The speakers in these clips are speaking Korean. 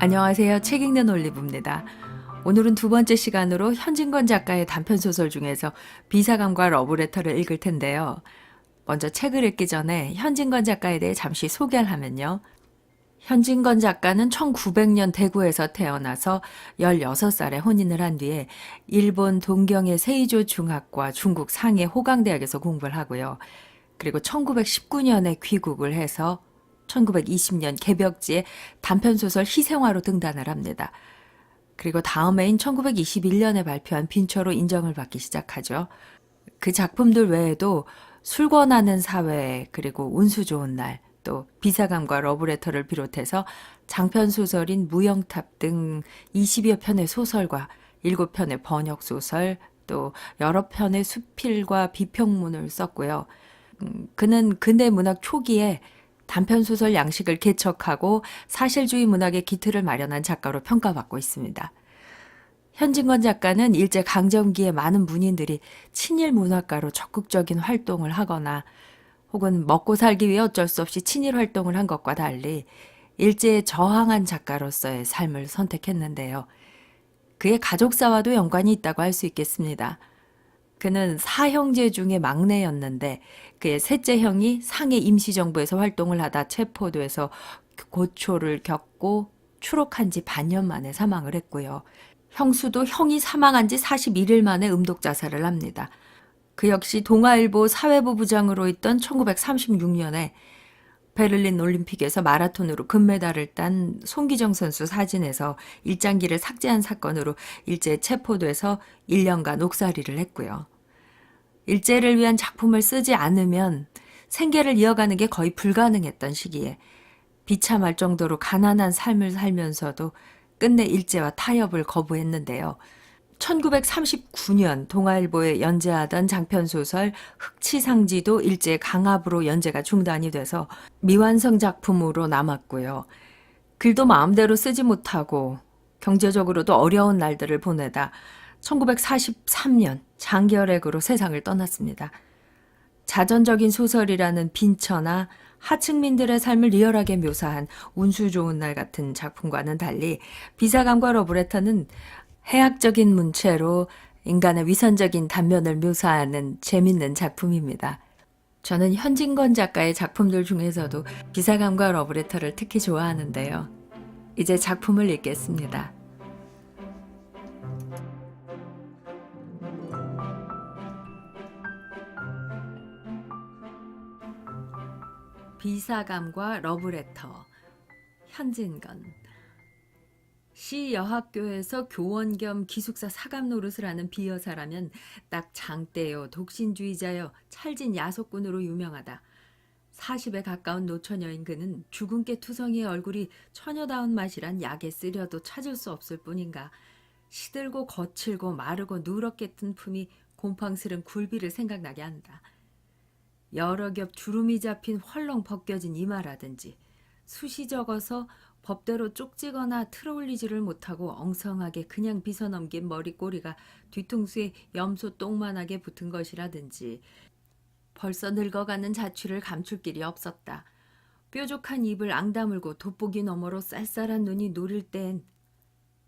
안녕하세요. 책 읽는 올리브입니다. 오늘은 두 번째 시간으로 현진건 작가의 단편소설 중에서 비사감과 러브레터를 읽을 텐데요. 먼저 책을 읽기 전에 현진건 작가에 대해 잠시 소개를 하면요. 현진건 작가는 1900년 대구에서 태어나서 16살에 혼인을 한 뒤에 일본 동경의 세이조 중학과 중국 상해 호강대학에서 공부를 하고요. 그리고 1919년에 귀국을 해서 1920년 개벽지에 단편소설 희생화로 등단을 합니다. 그리고 다음 해인 1921년에 발표한 빈처로 인정을 받기 시작하죠. 그 작품들 외에도 술 권하는 사회, 그리고 운수 좋은 날, 또 비사감과 러브레터를 비롯해서 장편 소설인 무영탑 등 20여 편의 소설과 7편의 번역 소설, 또 여러 편의 수필과 비평문을 썼고요. 그는 근대 문학 초기에 단편소설 양식을 개척하고 사실주의 문학의 기틀을 마련한 작가로 평가받고 있습니다. 현진건 작가는 일제 강점기에 많은 문인들이 친일 문학가로 적극적인 활동을 하거나 혹은 먹고 살기 위해 어쩔 수 없이 친일 활동을 한 것과 달리 일제에 저항한 작가로서의 삶을 선택했는데요. 그의 가족사와도 연관이 있다고 할 수 있겠습니다. 그는 사형제 중에 막내였는데 그의 셋째 형이 상해 임시정부에서 활동을 하다 체포돼서 고초를 겪고 추록한 지 반년 만에 사망을 했고요. 형수도 형이 사망한 지 41일 만에 음독 자살을 합니다. 그 역시 동아일보 사회부 부장으로 있던 1936년에 베를린 올림픽에서 마라톤으로 금메달을 딴 송기정 선수 사진에서 일장기를 삭제한 사건으로 일제에 체포돼서 1년간 옥살이를 했고요. 일제를 위한 작품을 쓰지 않으면 생계를 이어가는 게 거의 불가능했던 시기에 비참할 정도로 가난한 삶을 살면서도 끝내 일제와 타협을 거부했는데요. 1939년 동아일보에 연재하던 장편소설 흑치상지도 일제 강압으로 연재가 중단이 돼서 미완성 작품으로 남았고요. 글도 마음대로 쓰지 못하고 경제적으로도 어려운 날들을 보내다 1943년 장결핵으로 세상을 떠났습니다. 자전적인 소설이라는 빈처나 하층민들의 삶을 리얼하게 묘사한 운수 좋은 날 같은 작품과는 달리 비사감과 러브레터는 해학적인 문체로 인간의 위선적인 단면을 묘사하는 재밌는 작품입니다. 저는 현진건 작가의 작품들 중에서도 비사감과 러브레터를 특히 좋아하는데요. 이제 작품을 읽겠습니다. 비사감과 러브레터, 현진건. 시 여학교에서 교원 겸 기숙사 사감 노릇을 하는 비여사라면 딱 장대요, 독신주의자여, 찰진 야속꾼으로 유명하다. 40에 가까운 노처녀인 그는 주근깨 투성이의 얼굴이 처녀다운 맛이란 약에 쓰려도 찾을 수 없을 뿐인가. 시들고 거칠고 마르고 누렇게 뜬 품이 곰팡스런 굴비를 생각나게 한다. 여러 겹 주름이 잡힌 헐렁 벗겨진 이마라든지 숱이 적어서 법대로 쪽지거나 틀어올리지를 못하고 엉성하게 그냥 빗어넘긴 머리꼬리가 뒤통수에 염소 똥만하게 붙은 것이라든지 벌써 늙어가는 자취를 감출 길이 없었다. 뾰족한 입을 앙다물고 돋보기 너머로 쌀쌀한 눈이 노릴 땐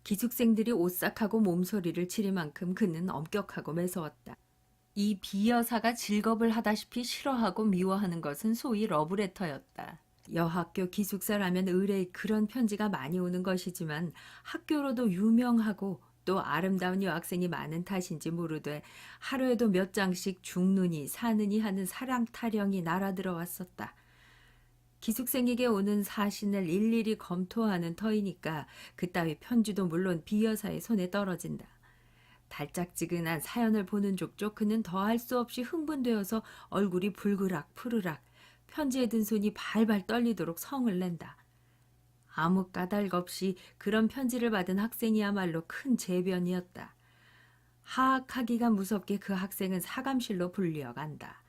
기숙생들이 오싹하고 몸소리를 치릴 만큼 그는 엄격하고 매서웠다. 이 비여사가 직업을 하다시피 싫어하고 미워하는 것은 소위 러브레터였다. 여학교 기숙사라면 의뢰의 그런 편지가 많이 오는 것이지만 학교로도 유명하고 또 아름다운 여학생이 많은 탓인지 모르되 하루에도 몇 장씩 죽느니 사느니 하는 사랑 타령이 날아들어왔었다. 기숙생에게 오는 사신을 일일이 검토하는 터이니까 그따위 편지도 물론 비여사의 손에 떨어진다. 달짝지근한 사연을 보는 족족 그는 더할 수 없이 흥분되어서 얼굴이 불그락 푸르락 편지에 든 손이 발발 떨리도록 성을 낸다. 아무 까닭 없이 그런 편지를 받은 학생이야말로 큰 재변이었다. 하악하기가 무섭게 그 학생은 사감실로 불리어간다.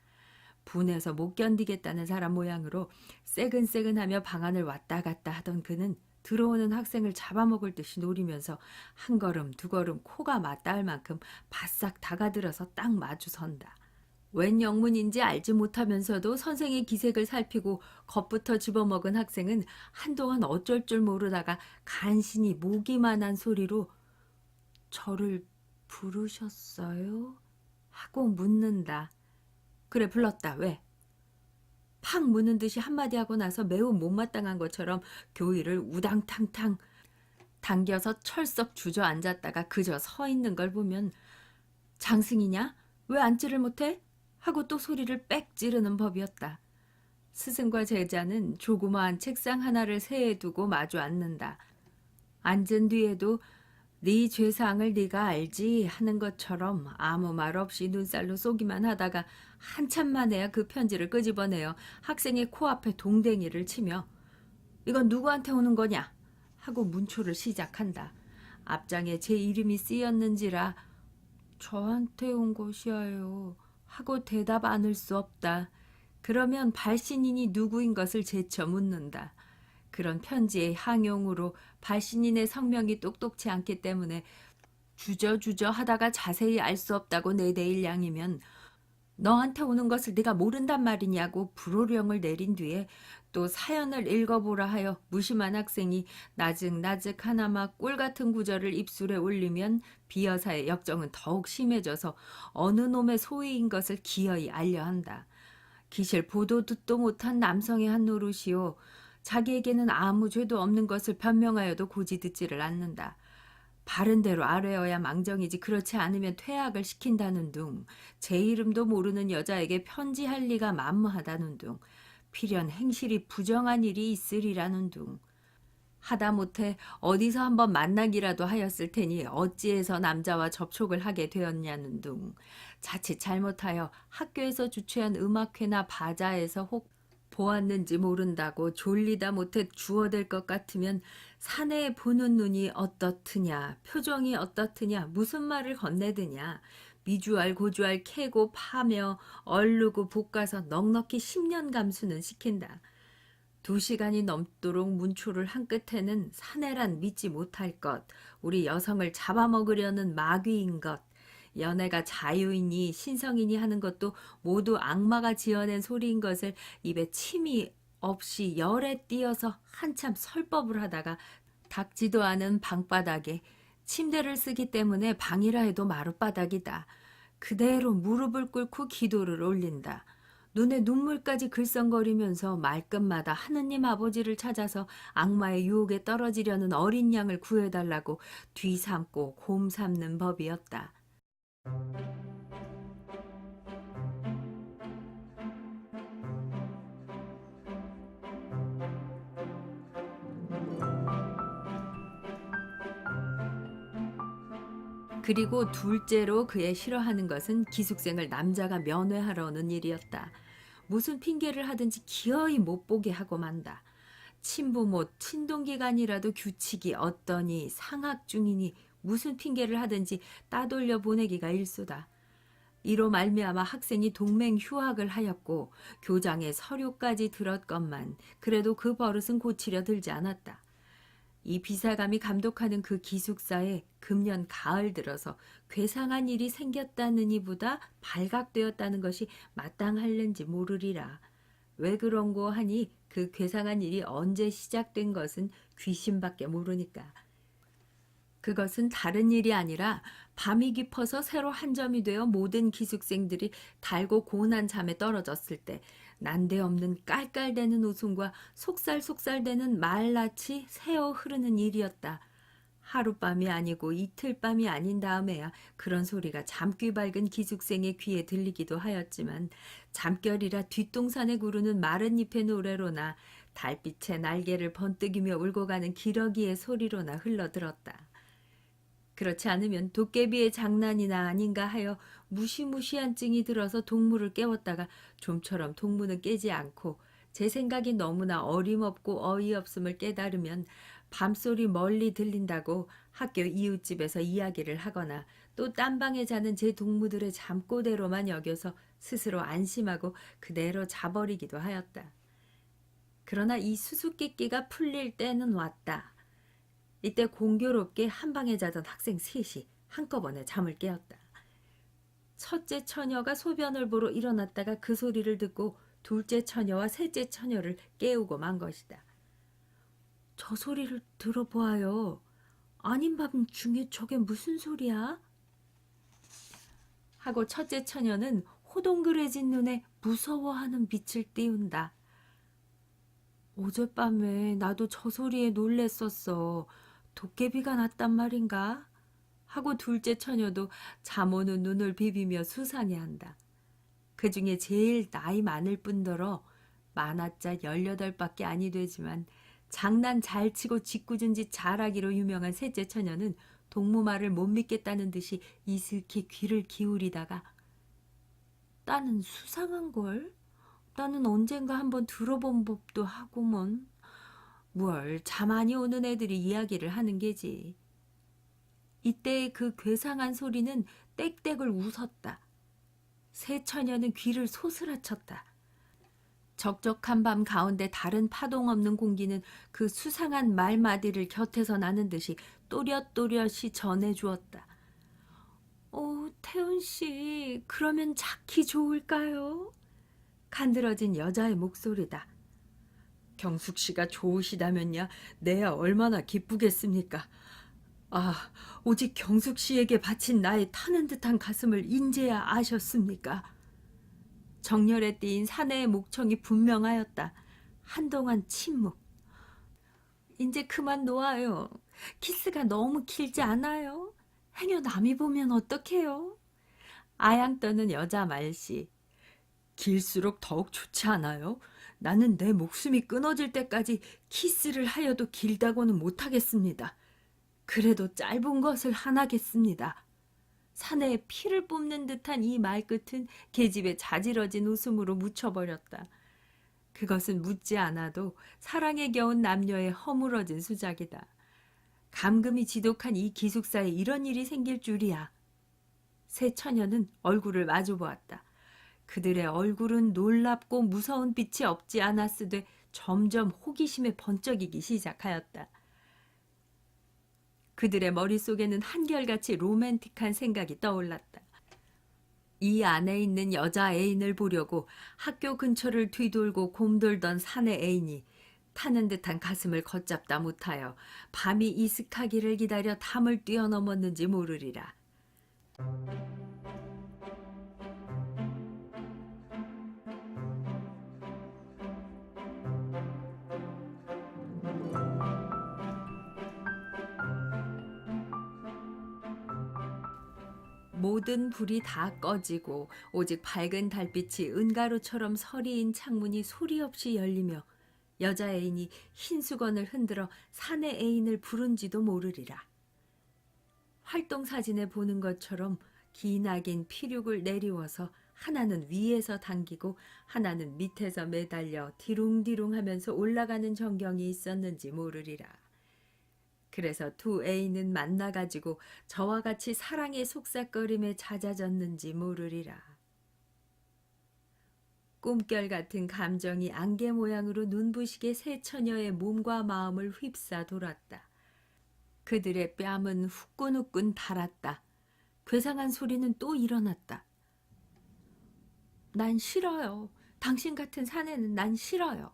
분해서 못 견디겠다는 사람 모양으로 새근새근하며 방안을 왔다 갔다 하던 그는 들어오는 학생을 잡아먹을 듯이 노리면서 한 걸음 두 걸음 코가 맞닿을 만큼 바싹 다가들어서 딱 마주 선다. 웬 영문인지 알지 못하면서도 선생의 기색을 살피고 겁부터 집어먹은 학생은 한동안 어쩔 줄 모르다가 간신히 모기만한 소리로 저를 부르셨어요? 하고 묻는다. 그래, 불렀다. 왜? 팍 무는 듯이 한마디 하고 나서 매우 못마땅한 것처럼 교의를 우당탕탕 당겨서 철썩 주저앉았다가 그저 서 있는 걸 보면 장승이냐? 왜 앉지를 못해? 하고 또 소리를 빽 지르는 법이었다. 스승과 제자는 조그마한 책상 하나를 세에 두고 마주 앉는다. 앉은 뒤에도 네 죄상을 네가 알지 하는 것처럼 아무 말 없이 눈살로 쏘기만 하다가 한참 만에야 그 편지를 끄집어내어 학생의 코앞에 동댕이를 치며 이건 누구한테 오는 거냐? 하고 문초를 시작한다. 앞장에 제 이름이 쓰였는지라 저한테 온 것이야요. 하고 대답 않을 수 없다. 그러면 발신인이 누구인 것을 재쳐 묻는다. 그런 편지의 항용으로 발신인의 성명이 똑똑치 않기 때문에 주저주저 하다가 자세히 알 수 없다고 내대일 양이면 너한테 오는 것을 네가 모른단 말이냐고 불호령을 내린 뒤에 또 사연을 읽어보라 하여 무심한 학생이 나직나직 하나마 꿀 같은 구절을 입술에 올리면 비여사의 역정은 더욱 심해져서 어느 놈의 소위인 것을 기어이 알려한다. 기실 보도 듣도 못한 남성의 한 노릇이요. 자기에게는 아무 죄도 없는 것을 변명하여도 고지 듣지를 않는다. 바른 대로 아뢰어야 망정이지 그렇지 않으면 퇴학을 시킨다는 둥, 제 이름도 모르는 여자에게 편지할 리가 만무하다는 둥, 필연 행실이 부정한 일이 있으리라는 둥. 하다못해 어디서 한번 만나기라도 하였을 테니 어찌해서 남자와 접촉을 하게 되었냐는 둥. 자칫 잘못하여 학교에서 주최한 음악회나 바자에서 혹 보았는지 모른다고 졸리다 못해 주워댈 것 같으면 사내에 보는 눈이 어떻느냐, 표정이 어떻느냐, 무슨 말을 건네드냐, 미주알 고주알 캐고 파며 얼르고 볶아서 넉넉히 10년 감수는 시킨다. 2시간이 넘도록 문초를 한 끝에는 사내란 믿지 못할 것, 우리 여성을 잡아먹으려는 마귀인 것, 연애가 자유이니 신성이니 하는 것도 모두 악마가 지어낸 소리인 것을 입에 침이 없이 열에 띄어서 한참 설법을 하다가 닦지도 않은 방바닥에 침대를 쓰기 때문에 방이라 해도 마룻바닥이다. 그대로 무릎을 꿇고 기도를 올린다. 눈에 눈물까지 글썽거리면서 말끝마다 하느님 아버지를 찾아서 악마의 유혹에 떨어지려는 어린 양을 구해달라고 뒤삼고 곰삼는 법이었다. 그리고 둘째로 그의 싫어하는 것은 기숙생을 남자가 면회하러 오는 일이었다. 무슨 핑계를 하든지 기어이 못 보게 하고 만다. 친부모, 친동기간이라도 규칙이 어떠니 상학 중이니 무슨 핑계를 하든지 따돌려 보내기가 일수다. 이로 말미암아 학생이 동맹 휴학을 하였고 교장의 서류까지 들었건만 그래도 그 버릇은 고치려 들지 않았다. 이 비사감이 감독하는 그 기숙사에 금년 가을 들어서 괴상한 일이 생겼다느니보다 발각되었다는 것이 마땅할는지 모르리라. 왜 그런고 하니 그 괴상한 일이 언제 시작된 것은 귀신밖에 모르니까. 그것은 다른 일이 아니라 밤이 깊어서 새로 한 점이 되어 모든 기숙생들이 달고 고운한 잠에 떨어졌을 때 난데없는 깔깔대는 웃음과 속살속살대는 말같이 새어 흐르는 일이었다. 하룻밤이 아니고 이틀밤이 아닌 다음에야 그런 소리가 잠귀 밝은 기숙생의 귀에 들리기도 하였지만 잠결이라 뒷동산에 구르는 마른 잎의 노래로나 달빛에 날개를 번뜩이며 울고 가는 기러기의 소리로나 흘러들었다. 그렇지 않으면 도깨비의 장난이나 아닌가 하여 무시무시한 찡이 들어서 동무를 깨웠다가 좀처럼 동무는 깨지 않고 제 생각이 너무나 어림없고 어이없음을 깨달으면 밤소리 멀리 들린다고 학교 이웃집에서 이야기를 하거나 또 딴 방에 자는 제 동무들의 잠꼬대로만 여겨서 스스로 안심하고 그대로 자버리기도 하였다. 그러나 이 수수께끼가 풀릴 때는 왔다. 이때 공교롭게 한 방에 자던 학생 셋이 한꺼번에 잠을 깨었다. 첫째 처녀가 소변을 보러 일어났다가 그 소리를 듣고 둘째 처녀와 셋째 처녀를 깨우고 만 것이다. 저 소리를 들어보아요. 아닌 밤 중에 저게 무슨 소리야? 하고 첫째 처녀는 호동그레진 눈에 무서워하는 빛을 띄운다. 어젯밤에 나도 저 소리에 놀랬었어. 도깨비가 났단 말인가? 하고 둘째 처녀도 잠 오는 눈을 비비며 수상해한다. 그 중에 제일 나이 많을 뿐더러 많았자 18밖에 아니 되지만 장난 잘 치고 짓궂은 짓 잘하기로 유명한 셋째 처녀는 동무말을 못 믿겠다는 듯이 이슬키 귀를 기울이다가 나는 수상한걸? 나는 언젠가 한번 들어본 법도 하구먼. 뭘 자만이 오는 애들이 이야기를 하는 게지. 이때의 그 괴상한 소리는 땡땡을 웃었다. 새 처녀는 귀를 소스라쳤다. 적적한 밤 가운데 다른 파동 없는 공기는 그 수상한 말마디를 곁에서 나는 듯이 또렷또렷이 전해주었다. 태훈 씨, 그러면 작기 좋을까요? 간드러진 여자의 목소리다. 경숙 씨가 좋으시다면야 내야 얼마나 기쁘겠습니까? 아, 오직 경숙 씨에게 바친 나의 타는 듯한 가슴을 인제야 아셨습니까? 정열에 띄인 사내의 목청이 분명하였다. 한동안 침묵. 이제 그만 놓아요. 키스가 너무 길지 않아요? 행여 남이 보면 어떡해요? 아양 떠는 여자 말씨. 길수록 더욱 좋지 않아요? 나는 내 목숨이 끊어질 때까지 키스를 하여도 길다고는 못하겠습니다. 그래도 짧은 것을 하나겠습니다. 사내에 피를 뿜는 듯한 이 말끝은 계집의 자지러진 웃음으로 묻혀버렸다. 그것은 묻지 않아도 사랑에 겨운 남녀의 허물어진 수작이다. 감금이 지독한 이 기숙사에 이런 일이 생길 줄이야. 새 처녀는 얼굴을 마주보았다. 그들의 얼굴은 놀랍고 무서운 빛이 없지 않았으되 점점 호기심에 번쩍이기 시작하였다. 그들의 머릿속에는 한결같이 로맨틱한 생각이 떠올랐다. 이 안에 있는 여자 애인을 보려고 학교 근처를 뒤돌고 곰돌던 사내 애인이 타는 듯한 가슴을 걷잡다 못하여 밤이 이슥하기를 기다려 담을 뛰어넘었는지 모르리라. 모든 불이 다 꺼지고 오직 밝은 달빛이 은가루처럼 서리인 창문이 소리 없이 열리며 여자 애인이 흰 수건을 흔들어 사내 애인을 부른지도 모르리라. 활동 사진에 보는 것처럼 기나긴 피륙을 내리워서 하나는 위에서 당기고 하나는 밑에서 매달려 디룽디룽 하면서 올라가는 전경이 있었는지 모르리라. 그래서 두 애인은 만나가지고 저와 같이 사랑의 속삭거림에 잦아졌는지 모르리라. 꿈결 같은 감정이 안개 모양으로 눈부시게 새 처녀의 몸과 마음을 휩싸 돌았다. 그들의 뺨은 후끈후끈 달았다. 괴상한 소리는 또 일어났다. 난 싫어요. 당신 같은 사내는 난 싫어요.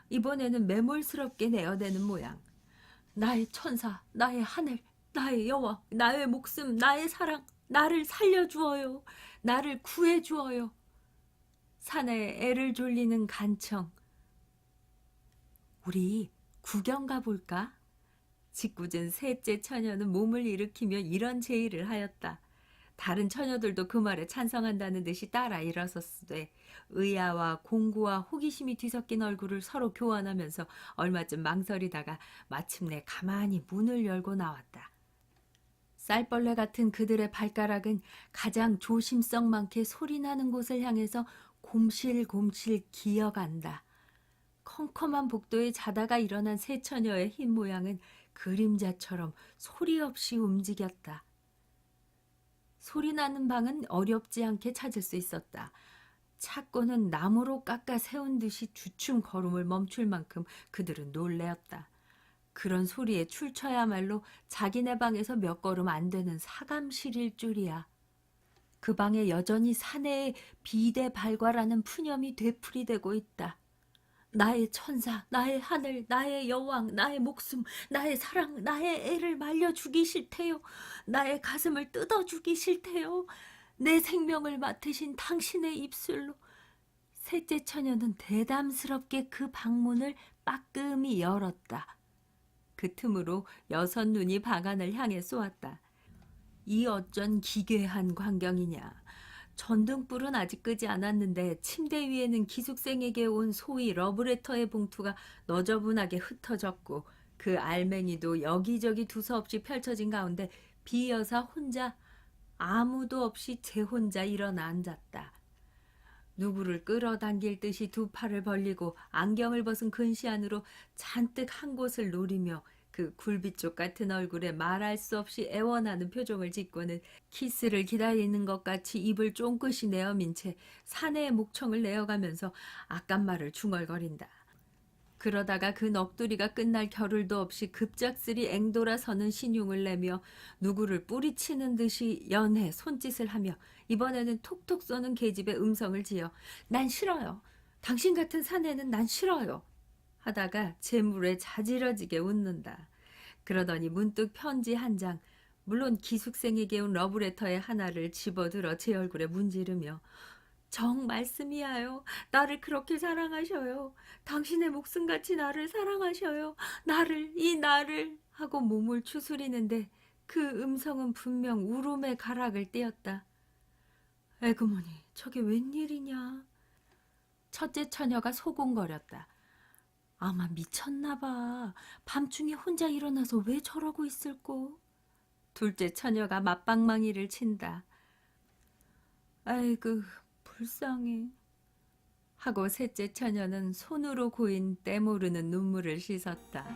이번에는 매몰스럽게 내어대는 모양. 나의 천사, 나의 하늘, 나의 여왕, 나의 목숨, 나의 사랑, 나를 살려주어요. 나를 구해주어요. 사내에 애를 졸리는 간청. 우리 구경 가볼까? 짓궂은 셋째 처녀는 몸을 일으키며 이런 제의를 하였다. 다른 처녀들도 그 말에 찬성한다는 듯이 따라 일어섰으되 의아와 공고와 호기심이 뒤섞인 얼굴을 서로 교환하면서 얼마쯤 망설이다가 마침내 가만히 문을 열고 나왔다. 쌀벌레 같은 그들의 발가락은 가장 조심성 많게 소리나는 곳을 향해서 곰실곰실 기어간다. 컴컴한 복도에 자다가 일어난 새 처녀의 흰 모양은 그림자처럼 소리 없이 움직였다. 소리 나는 방은 어렵지 않게 찾을 수 있었다. 찾고는 나무로 깎아 세운 듯이 주춤 걸음을 멈출 만큼 그들은 놀래었다. 그런 소리에 출처야말로 자기네 방에서 몇 걸음 안 되는 사감실일 줄이야. 그 방에 여전히 사내의 비대 발과라는 푸념이 되풀이되고 있다. 나의 천사, 나의 하늘, 나의 여왕, 나의 목숨, 나의 사랑, 나의 애를 말려 주기 싫대요. 나의 가슴을 뜯어 주기 싫대요. 내 생명을 맡으신 당신의 입술로. 셋째 처녀는 대담스럽게 그 방문을 빠끔히 열었다. 그 틈으로 여섯 눈이 방 안을 향해 쏘았다. 이 어쩐 기괴한 광경이냐. 전등불은 아직 끄지 않았는데 침대 위에는 기숙생에게 온 소위 러브레터의 봉투가 너저분하게 흩어졌고 그 알맹이도 여기저기 두서없이 펼쳐진 가운데 비 여사 혼자 아무도 없이 제 혼자 일어나 앉았다. 누구를 끌어당길 듯이 두 팔을 벌리고 안경을 벗은 근시 안으로 잔뜩 한 곳을 노리며 그 굴비쪽 같은 얼굴에 말할 수 없이 애원하는 표정을 짓고는 키스를 기다리는 것 같이 입을 쫑긋이 내어민 채 사내의 목청을 내어가면서 악간말을 중얼거린다. 그러다가 그 넋두리가 끝날 겨를도 없이 급작스리 앵돌아서는 신용을 내며 누구를 뿌리치는 듯이 연해 손짓을 하며 이번에는 톡톡 쏘는 계집에 음성을 지어 난 싫어요. 당신 같은 사내는 난 싫어요. 하다가 재물에 자지러지게 웃는다. 그러더니 문득 편지 한 장, 물론 기숙생에게 온 러브레터의 하나를 집어들어 제 얼굴에 문지르며 정 말씀이야요. 나를 그렇게 사랑하셔요. 당신의 목숨같이 나를 사랑하셔요. 이 나를 하고 몸을 추스리는데 그 음성은 분명 울음의 가락을 띄었다. 에그머니, 저게 웬일이냐? 첫째 처녀가 소곤거렸다. 아마 미쳤나 봐. 밤중에 혼자 일어나서 왜 저러고 있을꼬? 둘째 처녀가 맞방망이를 친다. 아이고, 불쌍해. 하고 셋째 처녀는 손으로 고인 때 모르는 눈물을 씻었다.